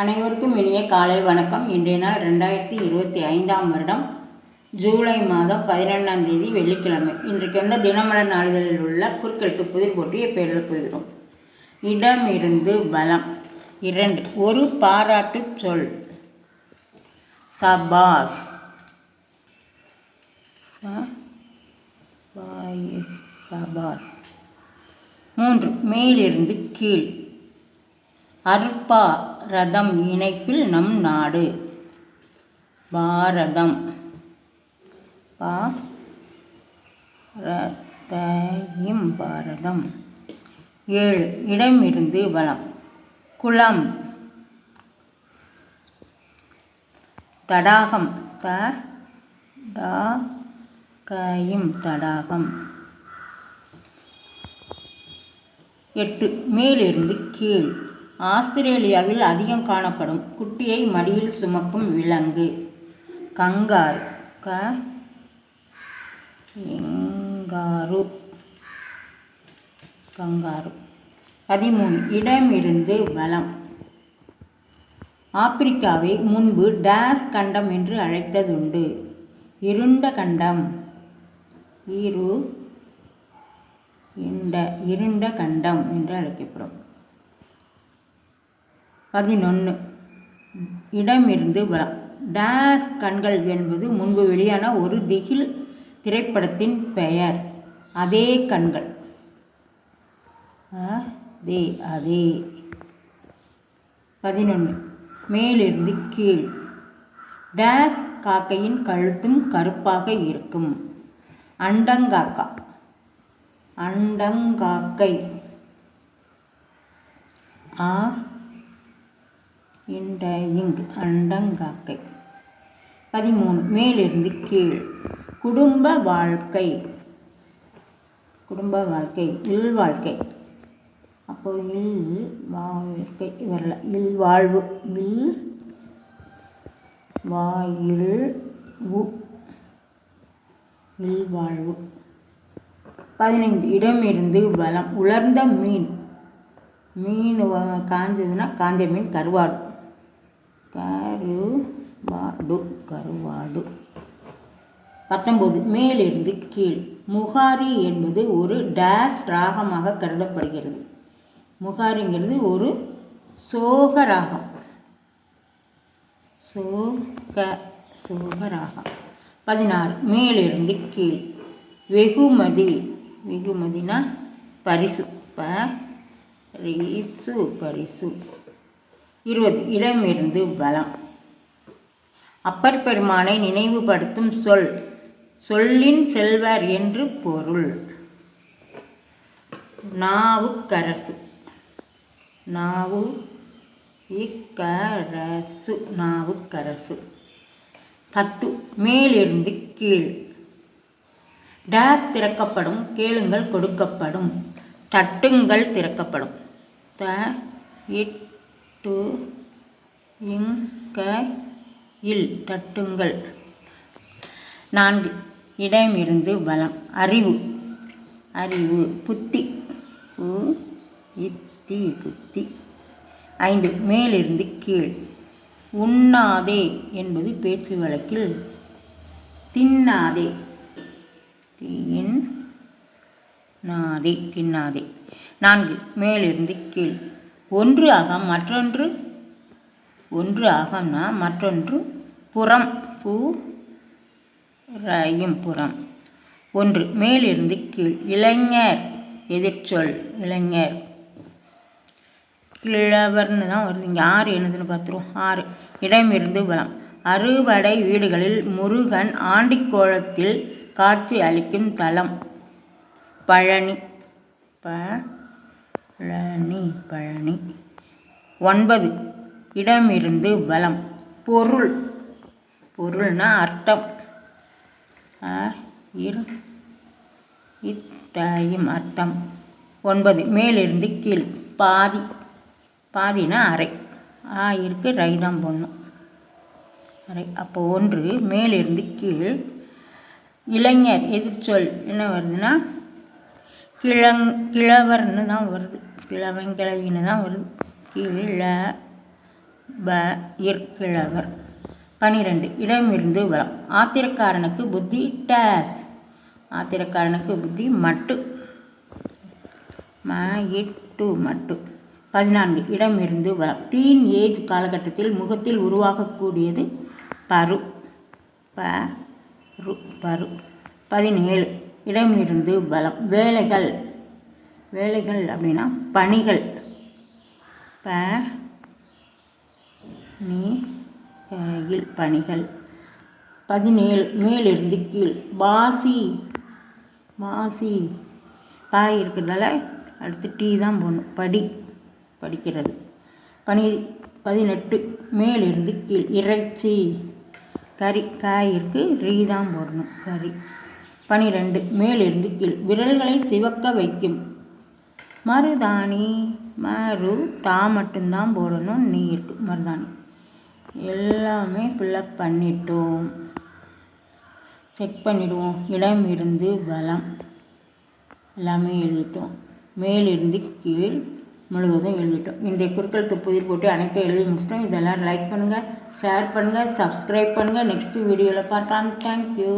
அனைவருக்கும் இனிய காலை வணக்கம். இன்றைய நாள் 2025ஆம் வருடம் ஜூலை மாதம் 11ஆம் தேதி வெள்ளிக்கிழமை. இன்றைக்கு வந்த தினமலர் நாளிதழில் உள்ள குறுக்கெழுத்து புதிர் போட்டு பெயரில் போகிறோம். இடமிருந்து பலம். 2. ஒரு பாராட்டு சொல். சபாஸ். சபாஸ். 3. மேலிருந்து கீழ். அற்பா ரதம் இணைப்பில் நம் நாடு. பாரதம். பாரதம். 7. இடமிருந்து வலம். குளம். தடாகம். தடாகம். 8. மேலிருந்து கீழ். ஆஸ்திரேலியாவில் அதிகம் காணப்படும் குட்டியை மடியில் சுமக்கும் விலங்கு. கங்காரு. கங்காரு. 13. இடமிருந்து வலம். ஆப்பிரிக்காவை முன்பு டேஸ் கண்டம் என்று அழைத்ததுண்டு. இருண்ட கண்டம். இருண்ட கண்டம் என்று அழைக்கப்படும். 11. இடமிருந்து வலம். டேஸ் கண்கள் என்பது முன்பு வெளியான ஒரு திகில் திரைப்படத்தின் பெயர். அதே கண்கள். அதே. 11. மேலிருந்து கீழ். டேஸ் காக்கையின் கழுத்தும் கருப்பாக இருக்கும். அண்டங்காக்கா. அண்டங்காக்கை. அண்டங்காக்கை. 13. மேலிருந்து கீழ். குடும்ப வாழ்க்கை. இல்வாழ்க்கை. அப்போ வாழ்க்கை வரல. இல்வாழ்வு. இல்வாழ்வு. 15. இடமிருந்து வலம். உலர்ந்த மீன். மீன் காஞ்சதுன்னா காஞ்ச மீன் கருவாடு. கருவாடு. 19. மேலிருந்து கீழ். முகாரி என்பது ஒரு டேஸ் ராகமாக கருதப்படுகிறது. முகாரிங்கிறது ஒரு சோக ராகம். சோக ராகம். 16. மேலிருந்து கீழ். வெகுமதி. வெகுமதினா பரிசு. பரிசு. 20. இடமிருந்து வலம். அப்பர் பெருமானை நினைவுபடுத்தும் சொல். சொல்லின் செல்வர் என்று பொருள். நாவுக்கரசு. நாவுக்கரசு. 10. மேலிருந்து கீழ். டேஸ் திறக்கப்படும். கேளுங்கள் கொடுக்கப்படும். தட்டுங்கள் திறக்கப்படும். தட்டுங்கள். 4. இடமிருந்து வலம். அறிவு. புத்தி. புத்தி. 5. மேலிருந்து கீழ். உண்ணாதே என்பது பேச்சு வழக்கில் தின்னாதே. தின்னாதே. 4. மேலிருந்து கீழ். ஒன்று அகம் மற்றொன்று. ஒன்று அகம்னா மற்றொன்று புறம். புறம். 1. மேலிருந்து கீழ். இளைஞர். எதிர்ச்சொல். இளைஞர். கிழவர்னு தான் வருது. இங்கே 6 என்னதுன்னு பார்த்துருவோம். 6. இடமிருந்து வலம். அறுபடை வீடுகளில் முருகன் ஆண்டிக்கோலத்தில் காட்சி அளிக்கும் தலம். பழனி. 9. இடமிருந்து வலம். பொருள். பொருள்னா அர்த்தம். அர்த்தம். 9. மேலிருந்து கீழ். பாதி. பாதினா அரை. இருக்கு ரை தான் போடணும். அரை. அப்போ 1. மேலிருந்து கீழ். இளைஞர். எதிர்ச்சொல் என்ன வருதுன்னா கிழவர்னு தான் வருது. கிழவன் கிழவின்னு தான் வருது. கிழவர். 12 இடமிருந்து வலம். ஆத்திரக்காரனுக்கு புத்தி டேஸ். ஆத்திரக்காரனுக்கு புத்தி மட்டு. மட்டு. 14 இடமிருந்து வலம். டீன் ஏஜ் காலகட்டத்தில் முகத்தில் உருவாகக்கூடியது பரு. பரு. 17 இடமிருந்து வலம். வேலைகள். வேலைகள் அப்படின்னா பணிகள். பணிகள். 17 மேலிருந்து கீழ். பாசி. பாசி பாய் இருக்கிறதால அடுத்து டீ தான் போடணும். படிக்கிறது. 18 மேலிருந்து கீழ். இறைச்சி. கறி. காய் இருக்கு, ரீ தான் போடணும். கறி. 12 மேலிருந்து கீழ். விரல்களை சிவக்க வைக்கும். மருதாணி. தா மட்டும்தான் போடணும், நீ இருக்கு மருதாணி. எல்லாமே ஃபில்லப் பண்ணிட்டோம். செக் பண்ணிடுவோம். இடம் இருந்து வலம் எல்லாமே எழுதிட்டோம். மேலிருந்து கீழ் முழுவதும் எழுதிட்டோம். இன்றைய குறுக்கெழுத்து புதிர் போட்டு அனைத்தும் எழுதி முடிச்சிட்டோம். இதெல்லாம் லைக் பண்ணுங்கள், ஷேர் பண்ணுங்கள், சப்ஸ்கிரைப் பண்ணுங்கள். நெக்ஸ்ட் வீடியோவில் பார்க்கலாம். தேங்க்யூ.